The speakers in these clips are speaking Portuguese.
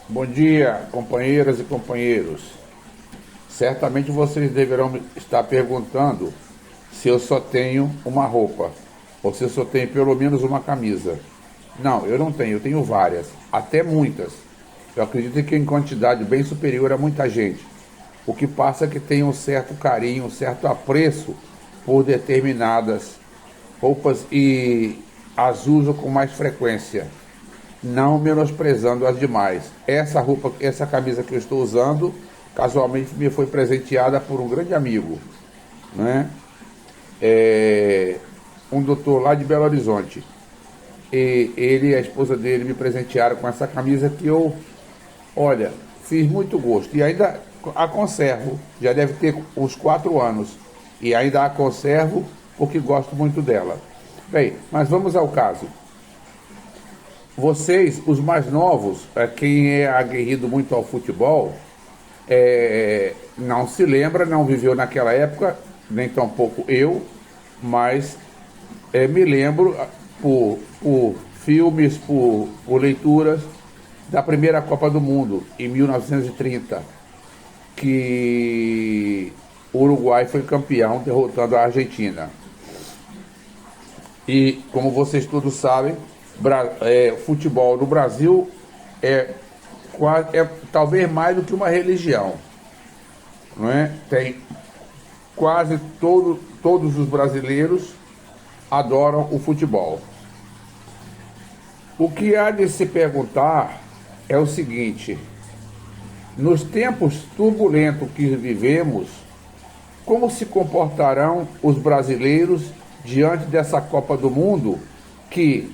Bom dia, companheiras e companheiros. Certamente vocês deverão me estar perguntando se eu só tenho uma roupa ou se eu só tenho pelo menos uma camisa. Não, eu não tenho, eu tenho várias, até muitas. Eu acredito que em quantidade bem superior a muita gente. O que passa é que tem um certo carinho, um certo apreço por determinadas roupas e as uso com mais frequência, não menosprezando as demais. Essa roupa, essa camisa que eu estou usando, casualmente me foi presenteada por um grande amigo, né? Um doutor lá de Belo Horizonte. E ele e a esposa dele me presentearam com essa camisa que eu, olha, fiz muito gosto. E ainda a conservo, já deve ter uns 4 anos. E ainda a conservo porque gosto muito dela. Bem, mas vamos ao caso. Vocês, os mais novos, quem é aguerrido muito ao futebol, não se lembra, não viveu naquela época, nem tampouco eu, mas me lembro por filmes, por leituras da primeira Copa do Mundo, em 1930, que o Uruguai foi campeão, derrotando a Argentina. E, como vocês todos sabem, futebol no Brasil é talvez mais do que uma religião, não é? Tem quase todos os brasileiros adoram o futebol. O que há de se perguntar é o seguinte: nos tempos turbulentos que vivemos, como se comportarão os brasileiros diante dessa Copa do Mundo que,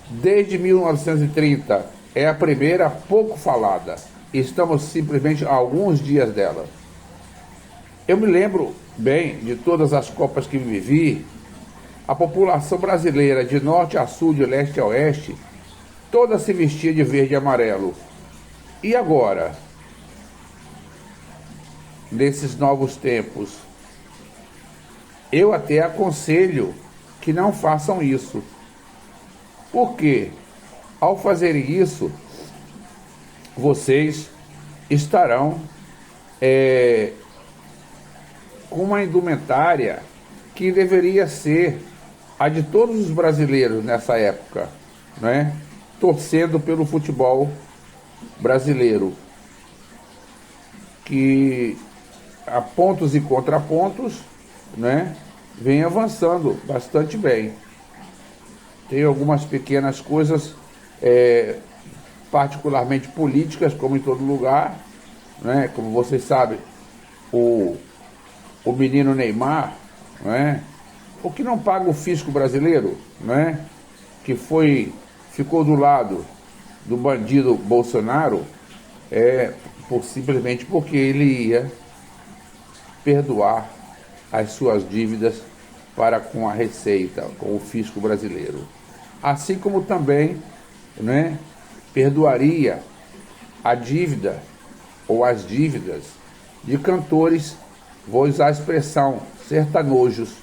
desde 1930, é a primeira pouco falada? Estamos simplesmente a alguns dias dela. Eu me lembro bem de todas as Copas que vivi. A população brasileira, de norte a sul, de leste a oeste, toda se vestia de verde e amarelo. E agora, nesses novos tempos, eu até aconselho que não façam isso. Porque, ao fazerem isso, vocês estarão com uma indumentária que deveria ser a de todos os brasileiros nessa época, né? Torcendo pelo futebol brasileiro, que a pontos e contrapontos, né, vem avançando bastante bem. Tem algumas pequenas coisas, particularmente políticas, como em todo lugar, né? Como vocês sabem, o menino Neymar, né, o que não paga o fisco brasileiro, né, que ficou do lado do bandido Bolsonaro, simplesmente porque ele ia perdoar as suas dívidas para com a Receita, com o fisco brasileiro. Assim como também, né, perdoaria a dívida ou as dívidas de cantores, vou usar a expressão, sertanojos,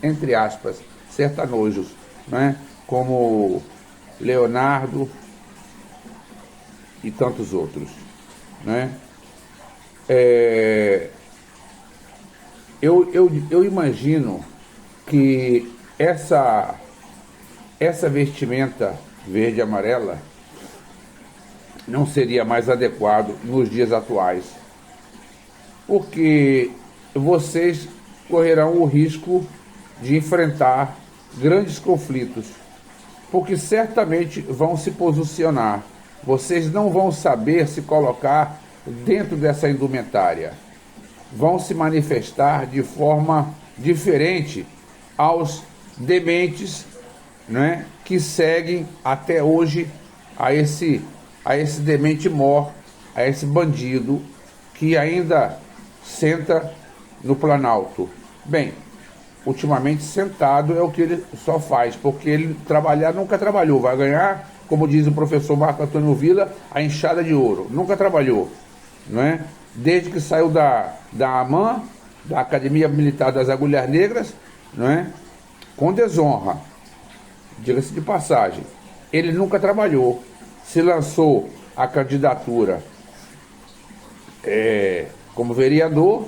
entre aspas, sertanojos, né, como Leonardo e tantos outros, né? Eu imagino que essa vestimenta verde e amarela não seria mais adequado nos dias atuais, porque vocês correrão o risco de enfrentar grandes conflitos, porque certamente vão se posicionar. Vocês não vão saber se colocar dentro dessa indumentária. Vão se manifestar de forma diferente aos dementes, né, que seguem até hoje a esse demente mor, a esse bandido que ainda senta no Planalto. Bem, ultimamente sentado é o que ele só faz, porque ele trabalhar nunca trabalhou. Vai ganhar, como diz o professor Marco Antônio Villa, a enxada de ouro. Nunca trabalhou, não é? Desde que saiu da AMAN, da Academia Militar das Agulhas Negras, não é? Com desonra, diga-se de passagem. Ele nunca trabalhou. Se lançou a candidatura como vereador,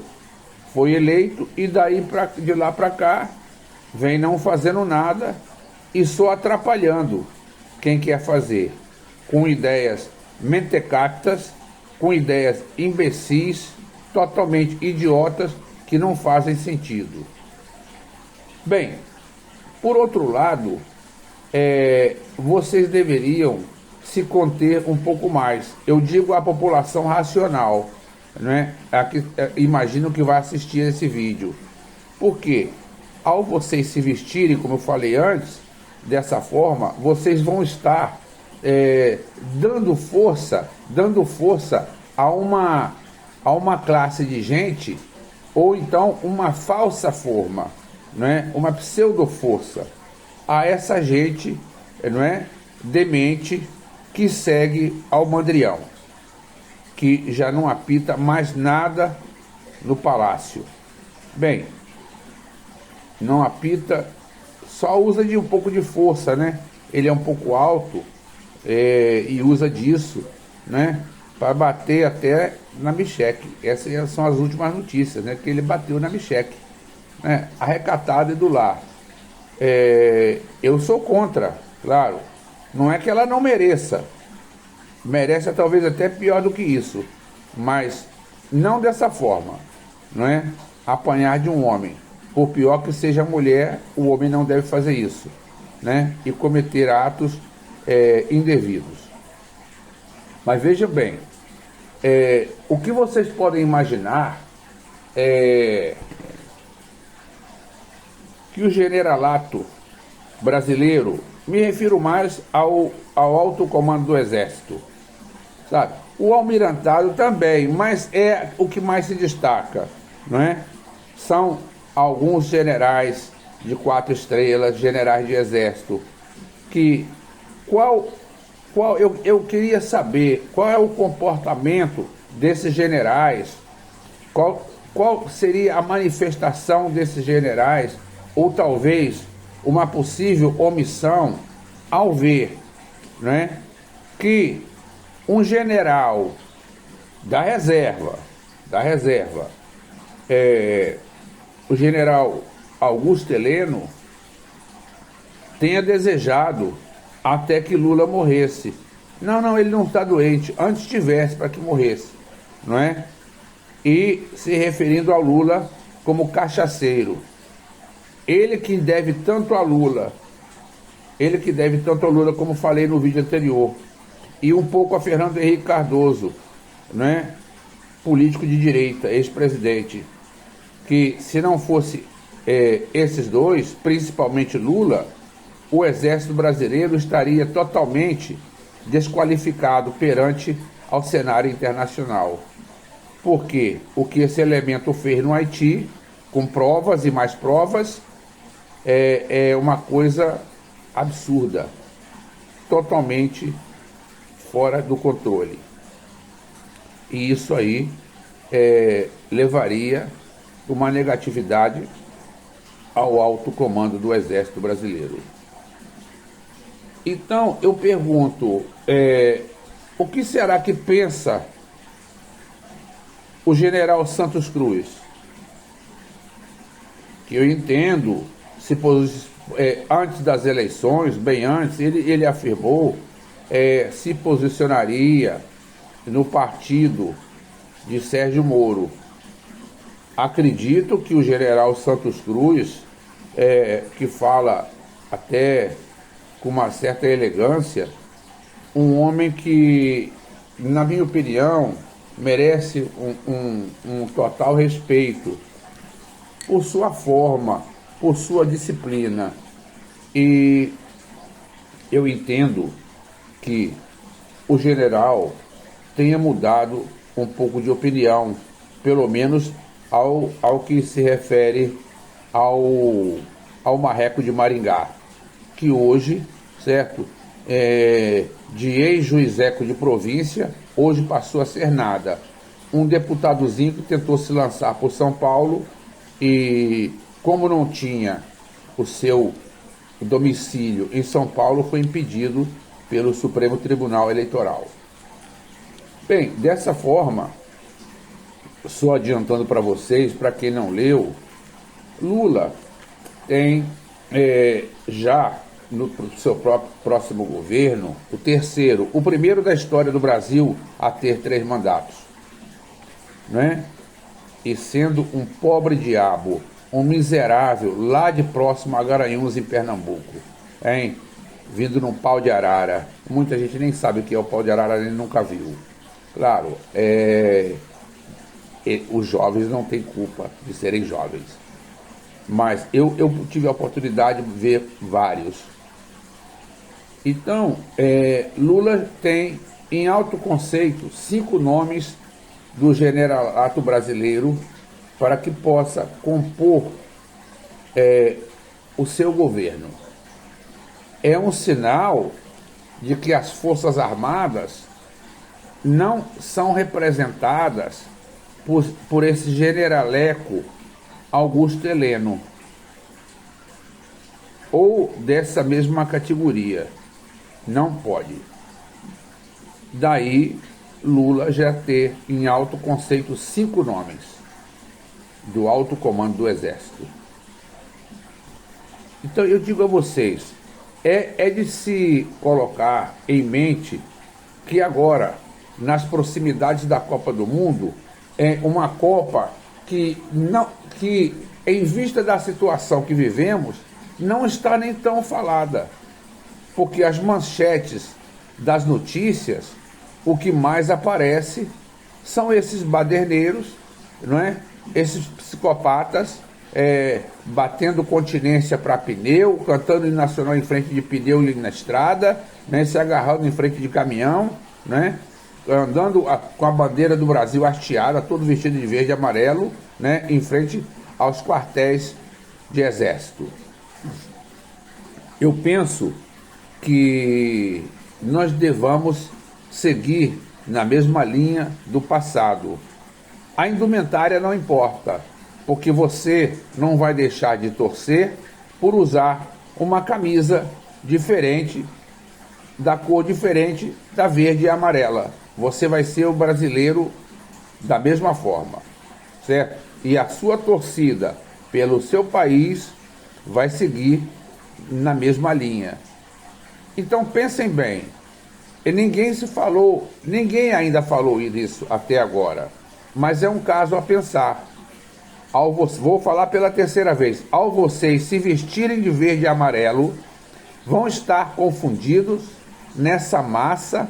foi eleito e daí de lá para cá vem não fazendo nada e só atrapalhando quem quer fazer, com ideias mentecaptas, com ideias imbecis, totalmente idiotas, que não fazem sentido. Bem, por outro lado, vocês deveriam se conter um pouco mais. Eu digo à população racional, né? Imagino que vai assistir esse vídeo. Porque ao vocês se vestirem, como eu falei antes, dessa forma, vocês vão estar dando força a uma classe de gente, ou então uma falsa forma, né? Uma pseudo-força a essa gente, não é, demente, que segue ao mandrião, que já não apita mais nada no palácio. Bem, não apita, só usa de um pouco de força, né? Ele é um pouco alto e usa disso, né? Para bater até na Micheque. Essas são as últimas notícias, né? Que ele bateu na Micheque, né? Arrecatado e do lar. Eu sou contra, claro. Não é que ela não mereça. Merece talvez até pior do que isso. Mas não dessa forma, não é? Apanhar de um homem. Por pior que seja a mulher, o homem não deve fazer isso, né? E cometer atos indevidos. Mas vejam bem, o que vocês podem imaginar é que o generalato brasileiro, me refiro mais ao alto comando do Exército, sabe? O almirantado também, mas é o que mais se destaca, não é? São alguns generais de 4 estrelas, generais de exército, que eu queria saber qual é o comportamento desses generais, qual seria a manifestação desses generais, ou talvez uma possível omissão ao ver, né, que um general da reserva, o general Augusto Heleno, tenha desejado até que Lula morresse. Não, ele não está doente, antes tivesse para que morresse, não é? E se referindo ao Lula como cachaceiro. Ele que deve tanto a Lula, como falei no vídeo anterior, e um pouco a Fernando Henrique Cardoso, né? Político de direita, ex-presidente, que se não fosse esses dois, principalmente Lula, o exército brasileiro estaria totalmente desqualificado perante ao cenário internacional. Porque o que esse elemento fez no Haiti, com provas e mais provas, é uma coisa absurda, totalmente fora do controle. E isso aí levaria uma negatividade ao alto comando do Exército Brasileiro. Então, eu pergunto, o que será que pensa o general Santos Cruz? Que eu entendo, antes das eleições, bem antes, ele afirmou, se posicionaria no partido de Sérgio Moro. Acredito que o general Santos Cruz, que fala até com uma certa elegância, um homem que, na minha opinião, merece um total respeito por sua forma, por sua disciplina. E eu entendo que o general tenha mudado um pouco de opinião, pelo menos ao que se refere ao Marreco de Maringá, que hoje, certo, de ex-juizeco de província, hoje passou a ser nada. Um deputadozinho que tentou se lançar por São Paulo e, como não tinha o seu domicílio em São Paulo, foi impedido pelo Supremo Tribunal Eleitoral. Bem, dessa forma, só adiantando para vocês, para quem não leu, Lula tem já no seu próximo governo o primeiro da história do Brasil a ter 3 mandatos, né? E sendo um pobre diabo, um miserável lá de próximo a Garanhuns, em Pernambuco, hein? Vindo num pau de arara. Muita gente nem sabe o que é o pau de arara, ele nunca viu. Claro, os jovens não têm culpa de serem jovens. Mas eu tive a oportunidade de ver vários. Então, Lula tem em alto conceito 5 nomes do generalato brasileiro para que possa compor o seu governo. É um sinal de que as Forças Armadas não são representadas por esse generaleco Augusto Heleno, ou dessa mesma categoria. Não pode. Daí Lula já ter em alto conceito 5 nomes do alto comando do Exército. Então eu digo a vocês, é de se colocar em mente que agora, nas proximidades da Copa do Mundo, é uma Copa que em vista da situação que vivemos, não está nem tão falada. Porque as manchetes das notícias, o que mais aparece são esses baderneiros, não é? Esses psicopatas batendo continência para pneu, cantando hino nacional em frente de pneu e na estrada, né? Se agarrando em frente de caminhão, né? Andando com a bandeira do Brasil hasteada, todo vestido de verde e amarelo, né? Em frente aos quartéis de exército. Eu penso que nós devamos seguir na mesma linha do passado. A indumentária não importa, porque você não vai deixar de torcer por usar uma camisa diferente, da cor diferente da verde e amarela. Você vai ser o brasileiro da mesma forma, certo? E a sua torcida pelo seu país vai seguir na mesma linha. Então pensem bem, e ninguém ainda falou isso até agora, mas é um caso a pensar. Vou falar pela terceira vez, ao vocês se vestirem de verde e amarelo, vão estar confundidos nessa massa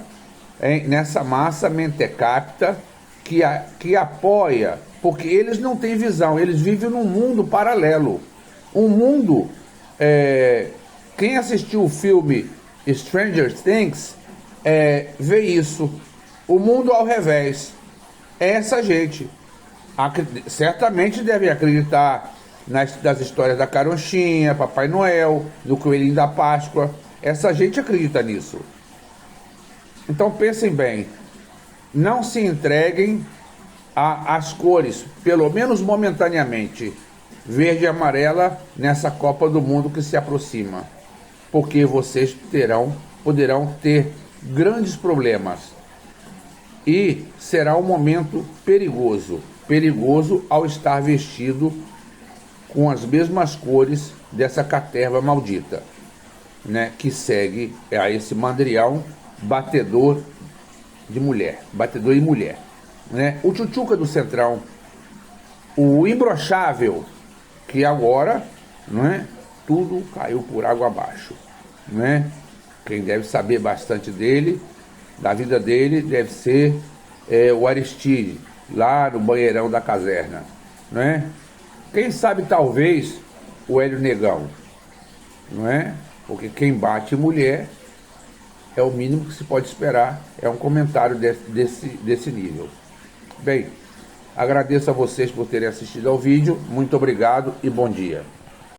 mentecapta que apoia, porque eles não têm visão, eles vivem num mundo paralelo, um mundo, quem assistiu o filme Stranger Things vê isso, o mundo ao revés. Essa gente certamente deve acreditar nas histórias da Caronchinha, Papai Noel, do Coelhinho da Páscoa. Essa gente acredita nisso. Então pensem bem, não se entreguem às cores, pelo menos momentaneamente, verde e amarela nessa Copa do Mundo que se aproxima, porque vocês poderão ter grandes problemas e será um momento perigoso ao estar vestido com as mesmas cores dessa caterva maldita, né, que segue a esse mandrião batedor e mulher, né? O Tchutchuca do Centrão, o imbrochável, que agora, não é? Tudo caiu por água abaixo, né? Quem deve saber bastante dele, da vida dele, deve ser o Aristide, lá no banheirão da caserna, né? Quem sabe talvez o Hélio Negão, não é? Porque quem bate mulher é o mínimo que se pode esperar, é um comentário desse nível. Bem, agradeço a vocês por terem assistido ao vídeo, muito obrigado e bom dia.